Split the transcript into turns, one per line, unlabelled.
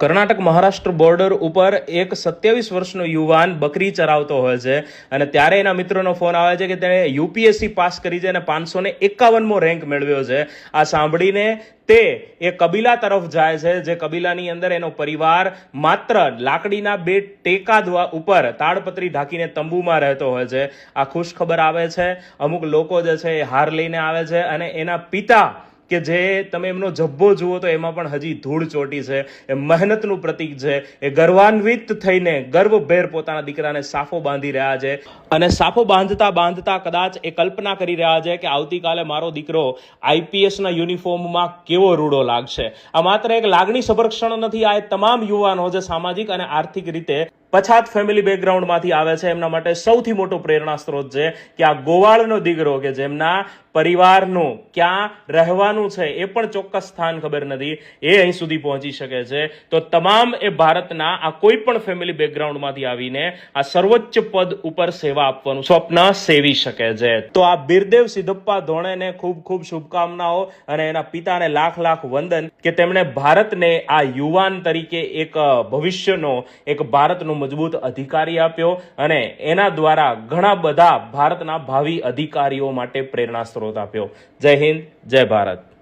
Karnataka Maharashtra border ઉપર એક 27 વર્ષનો યુવાન બકરી ચરાવતો હોય છે અને ત્યારે એના મિત્રોનો ફોન આવે છે કે તેણે યુપીએસસી પાસ કરી છે અને 551મો રેન્ક મેળવ્યો છે। આ સાંભળીને તે એ કબીલા તરફ જાય છે, જે કબીલાની અંદર એનો પરિવાર માત્ર લાકડીના 2 ટેકા ઉપર તાડપત્રી ઢાંકીને તંબુમાં રહેતો હોય છે। આ ખુશ ખબર આવે છે, અમુક લોકો જે છે એ હાર લઈને આવે છે અને એના પિતા કે જે તમે એમનો જબ્બો જુઓ તો એમાં પણ હજી ધૂળ ચોટી છે, એ મહેનતનું પ્રતીક છે, એ ગર્વાન્વિત થઈને ગર્વભેર પોતાના દીકરાને સાફો બાંધી રહ્યા છે અને સાફો બાંધતા બાંધતા કદાચ એ કલ્પના કરી રહ્યા છે કે આવતીકાલે મારો દીકરો આઈપીએસના યુનિફોર્મમાં કેવો રૂડો લાગશે। આ માત્ર એક લાગણીસભર ક્ષણ નથી, આ તમામ યુવાનો જે સામાજિક અને આર્થિક રીતે પછાત ફેમિલી બેકગ્રાઉન્ડમાંથી આવે છે એમના માટે સૌથી મોટો પ્રેરણા સ્ત્રોત છે કે આ ગોવાળનો દીકરો કે જેમના પરિવારનું ક્યાં રહેવાનું છે એ પણ ચોક્કસ સ્થાન ખબર નથી, એ અહીં સુધી પહોંચી શકે છે। તો તમામ એ ભારતના આ કોઈ પણ ફેમિલી બેકગ્રાઉન્ડમાંથી આવીને આ સર્વોચ્ચ પદ ઉપર સેવા આપવાનું સ્વપ્ન સેવી શકે છે। તો આ બિરદેવ સિદ્ધપ્પા ધોણેને ખૂબ ખૂબ શુભકામનાઓ અને એના પિતાને લાખ લાખ વંદન કે તેમણે ભારતને આ યુવાન તરીકે એક ભવિષ્યનો, એક ભારતનું મજબૂત અધિકારી આપ્યો અને એના દ્વારા ઘણા બધા ભારતના ભાવિ અધિકારીઓ માટે પ્રેરણા સ્ત્રોત આપ્યો। જય હિન્દ, જય ભારત।